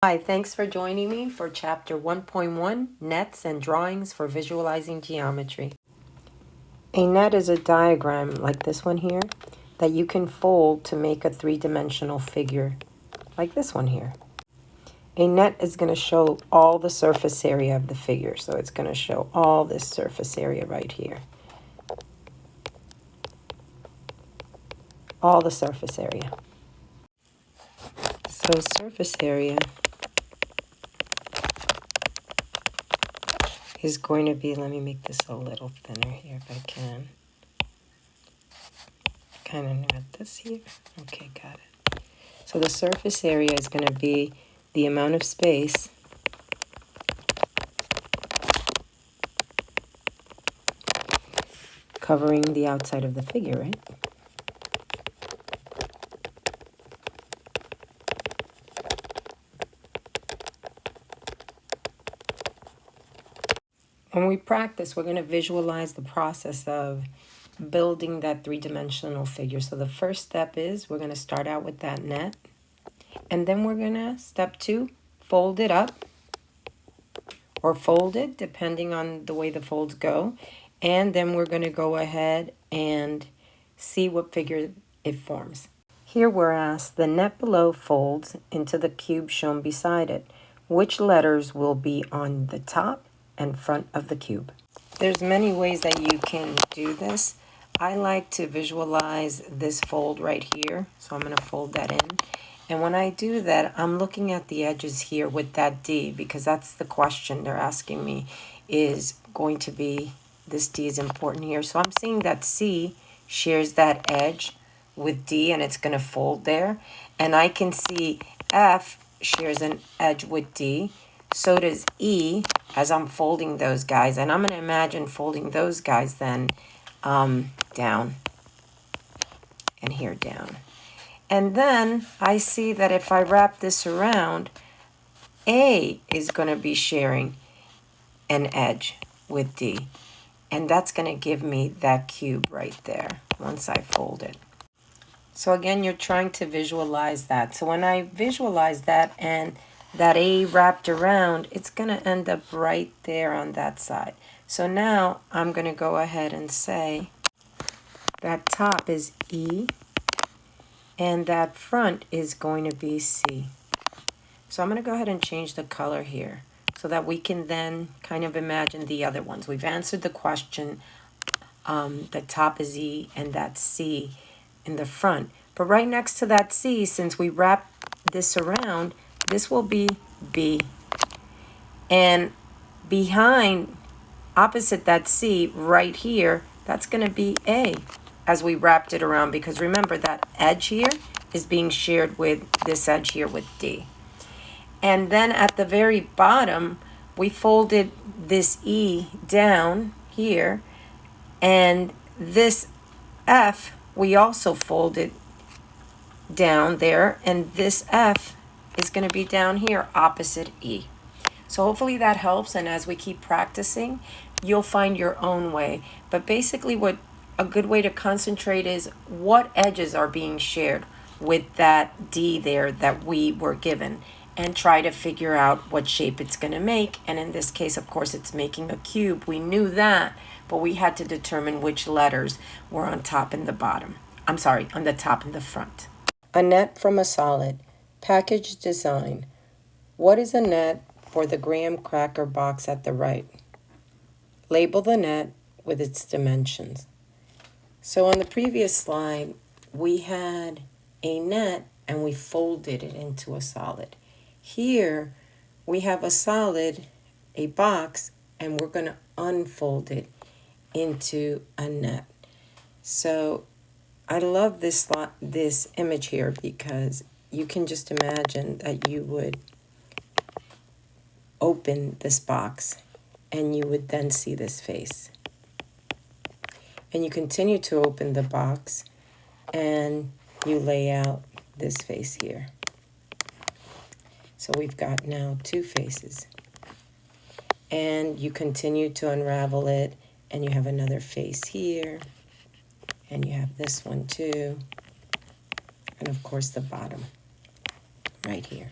Hi, thanks for joining me for Chapter 1.1, Nets and Drawings for Visualizing Geometry. A net is a diagram like this one here that you can fold to make a three-dimensional figure, like this one here. A net is going to show all the surface area of the figure, so it's going to show all this surface area right here. All the surface area. So surface area is going to be, let me make this a little thinner here if I can. Kind of add this here. Okay, got it. So the surface area is going to be the amount of space covering the outside of the figure, right? When we practice, we're going to visualize the process of building that three-dimensional figure. So the first step is we're going to start out with that net. And then we're going to, step 2, fold it up or fold it, depending on the way the folds go. And then we're going to go ahead and see what figure it forms. Here we're asked, the net below folds into the cube shown beside it. Which letters will be on the top and front of the cube? There's many ways that you can do this. I like to visualize this fold right here, so I'm going to fold that in. And when I do that, I'm looking at the edges here with that D, because that's the question they're asking me is going to be, this D is important here. So I'm seeing that C shares that edge with D, and it's going to fold there. And I can see F shares an edge with D. So does E as I'm folding those guys. And I'm going to imagine folding those guys then down and here down. And then I see that if I wrap this around, A is going to be sharing an edge with D. And that's going to give me that cube right there once I fold it. So again, you're trying to visualize that. So when I visualize that and that A wrapped around, it's going to end up right there on that side. So now I'm going to go ahead and say that top is E and that front is going to be C. So I'm going to go ahead and change the color here so that we can then kind of imagine the other ones. We've answered the question, the top is E and that's C in the front. But right next to that C, since we wrap this around, this will be B. And behind, opposite that C, right here, that's going to be A as we wrapped it around. Because remember, that edge here is being shared with this edge here with D. And then at the very bottom, we folded this E down here. And this F, we also folded down there, and this F is going to be down here opposite E. So hopefully that helps, and as we keep practicing, you'll find your own way. But basically what a good way to concentrate is what edges are being shared with that D there that we were given, and try to figure out what shape it's going to make. And in this case, of course, it's making a cube. We knew that, but we had to determine which letters were on top and the bottom. I'm sorry, on the top and the front. A net from a solid. Package design. What is a net for the graham cracker box at the right? Label the net with its dimensions. So on the previous slide, we had a net and we folded it into a solid. Here, we have a solid, a box, and we're going to unfold it into a net. So I love this image here because you can just imagine that you would open this box and you would then see this face. And you continue to open the box and you lay out this face here. So we've got now two faces. And you continue to unravel it and you have another face here. And you have this one too. And of course the bottom right here.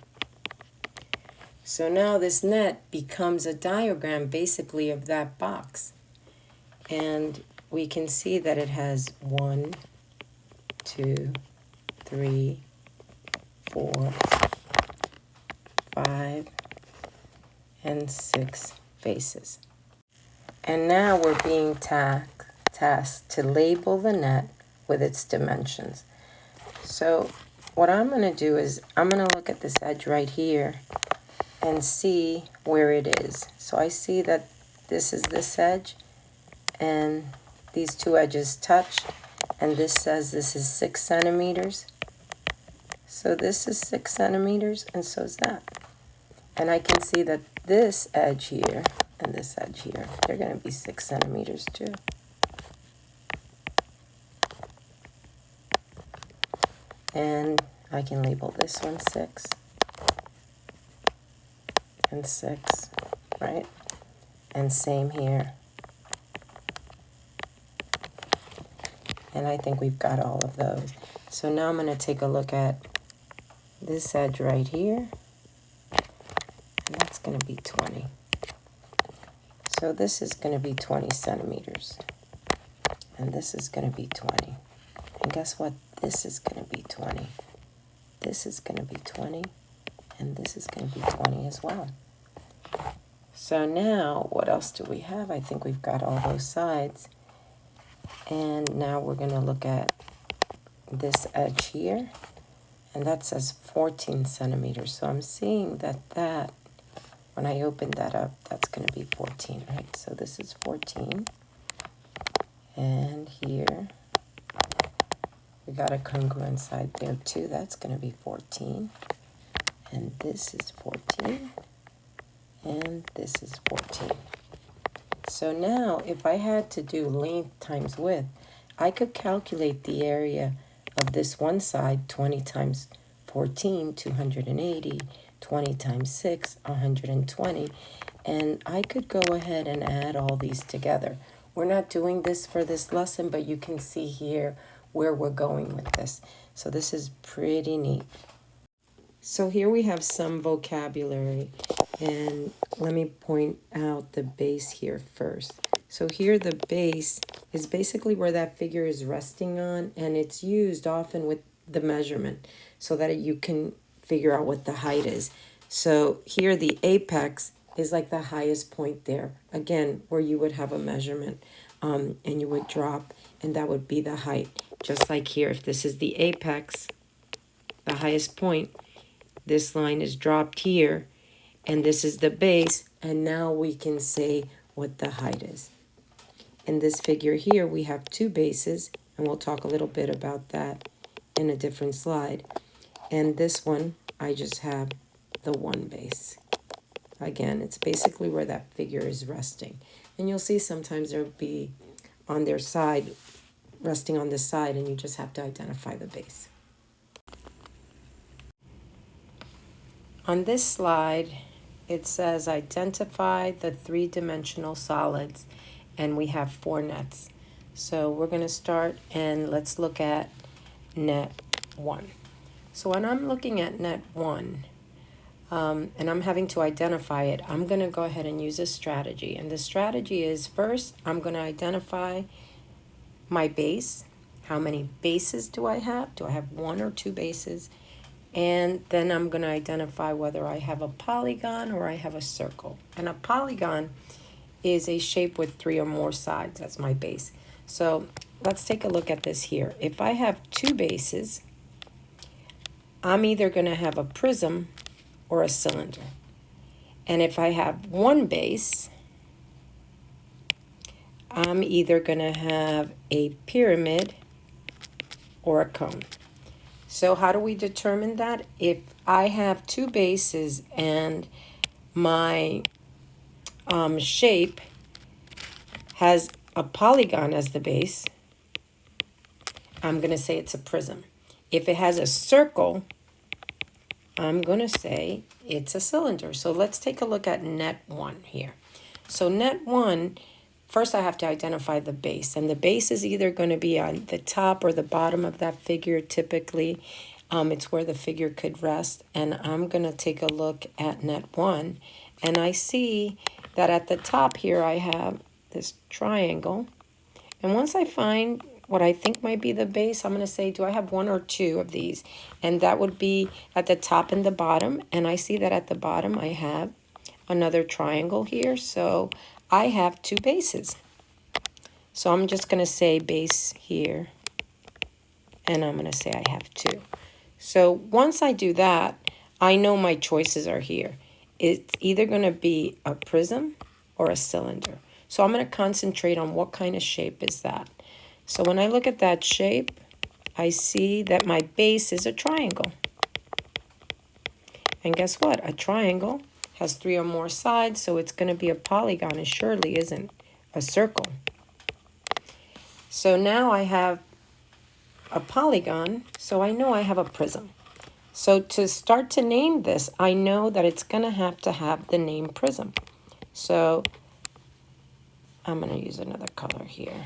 So now this net becomes a diagram basically of that box. And we can see that it has 1, 2, 3, 4, 5, and 6 faces. And now we're being tasked to label the net with its dimensions. So what I'm going to do is I'm going to look at this edge right here and see where it is. So I see that this is this edge and these two edges touch, and this says this is 6 centimeters. So this is 6 centimeters and so is that. And I can see that this edge here and this edge here, they're going to be 6 centimeters too. And I can label this one 6 and 6, right? And same here. And I think we've got all of those. So now I'm going to take a look at this edge right here. And that's going to be 20. So this is going to be 20 centimeters. And this is going to be 20. And guess what? This is going to be 20. This is going to be 20. And this is going to be 20 as well. So now, what else do we have? I think we've got all those sides. And now we're going to look at this edge here. And that says 14 centimeters. So I'm seeing that when I open that up, that's going to be 14, right? So this is 14. And here, we got a congruent side there too. That's going to be 14. And this is 14. And this is 14. So now, if I had to do length times width, I could calculate the area of this one side, 20 times 14, 280, 20 times 6, 120, and I could go ahead and add all these together. We're not doing this for this lesson, but you can see here where we're going with this. So this is pretty neat. So here we have some vocabulary, and let me point out the base here first. So here the base is basically where that figure is resting on, and it's used often with the measurement so that you can figure out what the height is. So here the apex is like the highest point there, again, where you would have a measurement, and you would drop, and that would be the height. Just like here, if this is the apex, the highest point, this line is dropped here, and this is the base, and now we can say what the height is. In this figure here, we have two bases, and we'll talk a little bit about that in a different slide. And this one, I just have the one base. Again, it's basically where that figure is resting. And you'll see sometimes there'll be on their side, resting on this side, and you just have to identify the base. On this slide, it says identify the three-dimensional solids, and we have 4 nets. So we're going to start, and let's look at net 1. So when I'm looking at net 1, and I'm having to identify it, I'm going to go ahead and use a strategy. And the strategy is, first, I'm going to identify my base. How many bases do I have? Do I have 1 or 2 bases? And then I'm going to identify whether I have a polygon or I have a circle. And a polygon is a shape with 3 or more sides. That's my base. So let's take a look at this here. If I have 2 bases, I'm either going to have a prism or a cylinder. And if I have 1 base, I'm either going to have a pyramid or a cone. So how do we determine that? If I have 2 bases and my shape has a polygon as the base, I'm going to say it's a prism. If it has a circle, I'm going to say it's a cylinder. So let's take a look at net 1 here. So net 1, first I have to identify the base. And the base is either going to be on the top or the bottom of that figure typically. It's where the figure could rest. And I'm going to take a look at net 1. And I see that at the top here I have this triangle. And once I find what I think might be the base, I'm going to say, do I have 1 or 2 of these? And that would be at the top and the bottom. And I see that at the bottom I have another triangle here. So I have 2 bases. So I'm just going to say base here. And I'm going to say I have 2. So once I do that, I know my choices are here. It's either going to be a prism or a cylinder. So I'm going to concentrate on what kind of shape is that. So when I look at that shape, I see that my base is a triangle. And guess what? A triangle has 3 or more sides, so it's going to be a polygon. It surely isn't a circle. So now I have a polygon, so I know I have a prism. So to start to name this, I know that it's going to have the name prism. So I'm going to use another color here.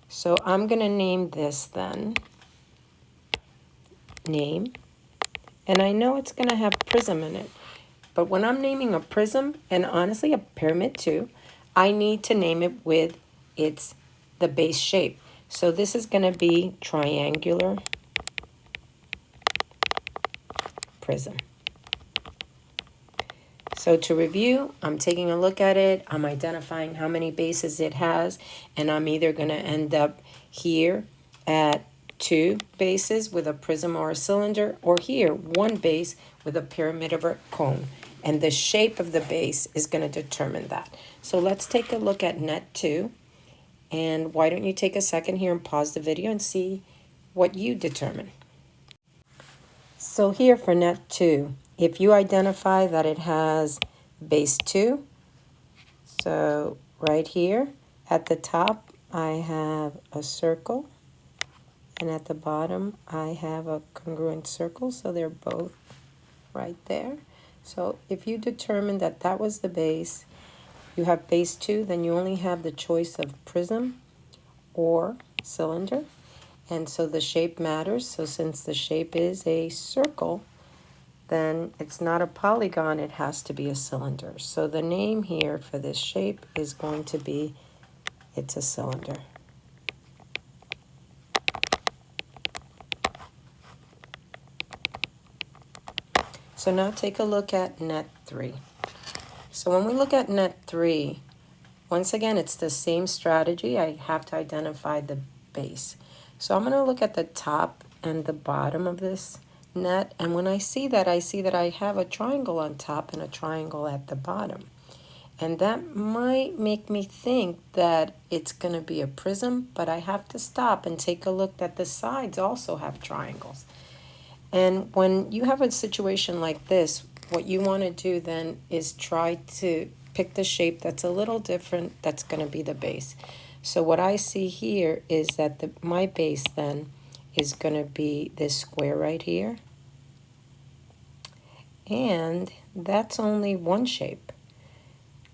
So I'm going to name this then name. And I know it's going to have prism in it. But when I'm naming a prism, and honestly a pyramid too, I need to name it with the base shape. So this is going to be triangular prism. So to review, I'm taking a look at it, I'm identifying how many bases it has, and I'm either going to end up here at 2 bases with a prism or a cylinder, or here 1 base with a pyramid or a cone. And the shape of the base is going to determine that. So let's take a look at net 2. And why don't you take a second here and pause the video and see what you determine. So here for net 2, if you identify that it has base 2, so right here at the top I have a circle, and at the bottom I have a congruent circle, so they're both right there. So if you determine that that was the base, you have base 2, then you only have the choice of prism or cylinder. And so the shape matters. So since the shape is a circle, then it's not a polygon, it has to be a cylinder. So the name here for this shape is going to be, it's a cylinder. So now take a look at net 3. So when we look at net 3, once again, it's the same strategy. I have to identify the base. So I'm going to look at the top and the bottom of this net. And when I see that I have a triangle on top and a triangle at the bottom. And that might make me think that it's going to be a prism, but I have to stop and take a look that the sides also have triangles. And when you have a situation like this, what you want to do then is try to pick the shape that's a little different, that's going to be the base. So what I see here is that my base then is going to be this square right here. And that's only one shape.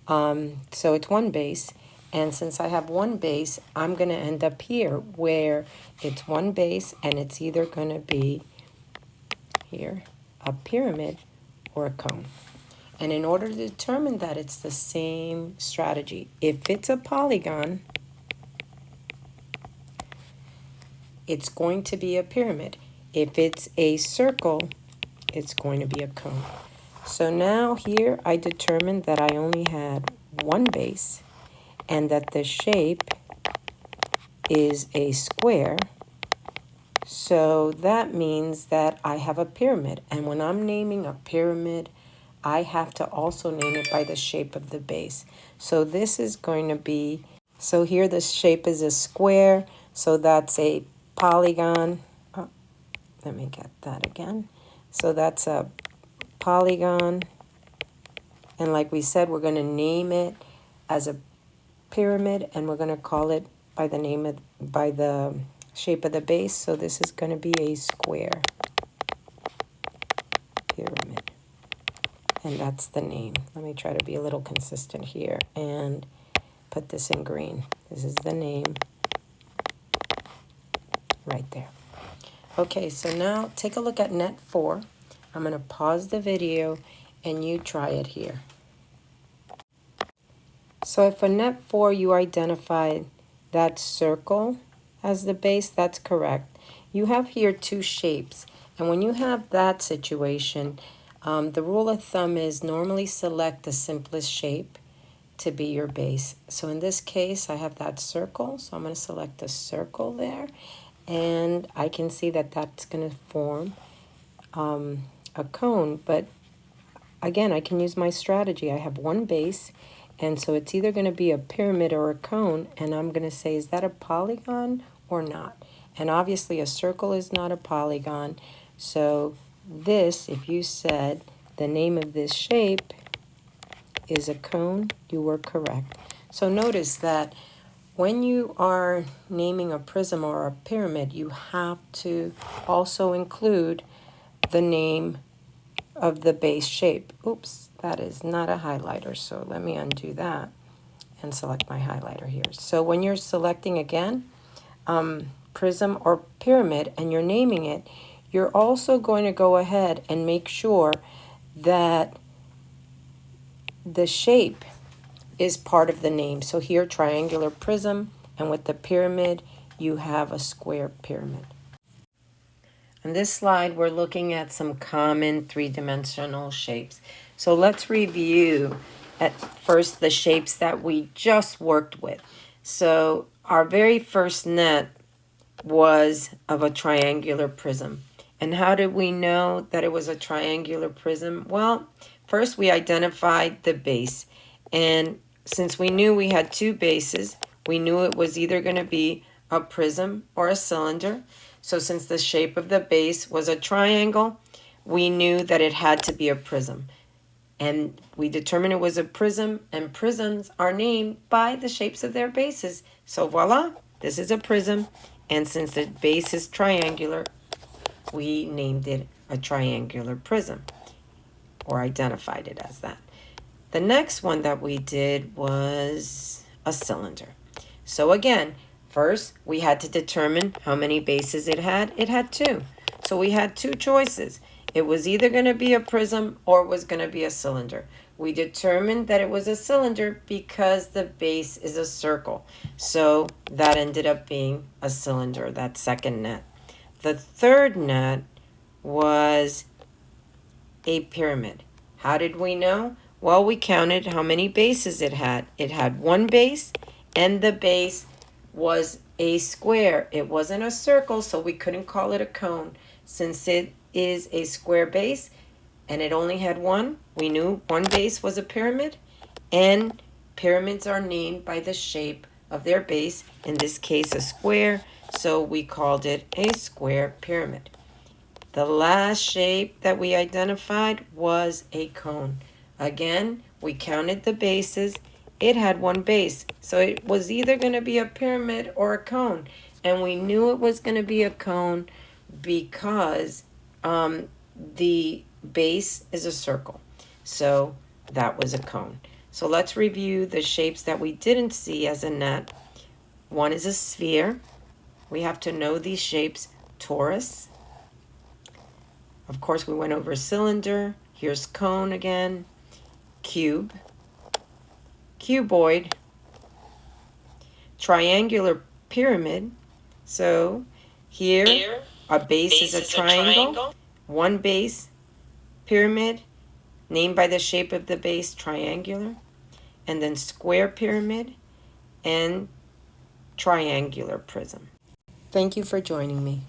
So it's one base. And since I have one base, I'm going to end up here where it's one base and it's either going to be here, a pyramid or a cone. And in order to determine that, it's the same strategy. If it's a polygon, it's going to be a pyramid. If it's a circle, it's going to be a cone. So now here I determined that I only had one base and that the shape is a square. So that means that I have a pyramid. And when I'm naming a pyramid, I have to also name it by the shape of the base. So this is going to be, so here the shape is a square, so that's a polygon. Oh, let me get that again. So that's a polygon. And like we said, we're going to name it as a pyramid, and we're going to call it by the shape of the base. So this is going to be a square pyramid. And that's the name. Let me try to be a little consistent here and put this in green. This is the name right there. Okay, so now take a look at net 4. I'm going to pause the video and you try it here. So if for net 4 you identified that circle as the base, that's correct. You have here two shapes. And when you have that situation, the rule of thumb is normally select the simplest shape to be your base. So in this case, I have that circle. So I'm going to select the circle there. And I can see that that's going to form a cone. But again, I can use my strategy. I have one base. And so it's either going to be a pyramid or a cone. And I'm going to say, is that a polygon or not? And obviously a circle is not a polygon. So this, if you said the name of this shape is a cone, you were correct. So notice that when you are naming a prism or a pyramid, you have to also include the name of the base shape. Oops, that is not a highlighter, so let me undo that and select my highlighter here. So when you're selecting again, prism or pyramid, and you're naming it, you're also going to go ahead and make sure that the shape is part of the name. So here, triangular prism, and with the pyramid, you have a square pyramid. On this slide, we're looking at some common three-dimensional shapes. So let's review at first the shapes that we just worked with. So our very first net was of a triangular prism. And how did we know that it was a triangular prism? Well, first we identified the base. And since we knew we had two bases, we knew it was either going to be a prism or a cylinder. So since the shape of the base was a triangle, we knew that it had to be a prism. And we determined it was a prism, and prisms are named by the shapes of their bases. So voila, this is a prism. And since the base is triangular, we named it a triangular prism, or identified it as that. The next one that we did was a cylinder. So again, first we had to determine how many bases it had. It had two. So we had two choices. It was either going to be a prism or it was going to be a cylinder. We determined that it was a cylinder because the base is a circle. So that ended up being a cylinder, that second net. The third net was a pyramid. How did we know? Well, we counted how many bases it had. It had one base, and the base was a square. It wasn't a circle, so we couldn't call it a cone. Since it is a square base and it only had one, we knew one base was a pyramid, and pyramids are named by the shape of their base, in this case a square, so we called it a square pyramid. The last shape that we identified was a cone. Again, we counted the bases. It had one base, so it was either going to be a pyramid or a cone. And we knew it was going to be a cone because the base is a circle. So that was a cone. So let's review the shapes that we didn't see as a net. One is a sphere. We have to know these shapes. Torus. Of course, we went over cylinder. Here's cone again. Cube. Cuboid. Triangular pyramid. So here our base is a triangle. One base, pyramid, named by the shape of the base, triangular. And then square pyramid and triangular prism. Thank you for joining me.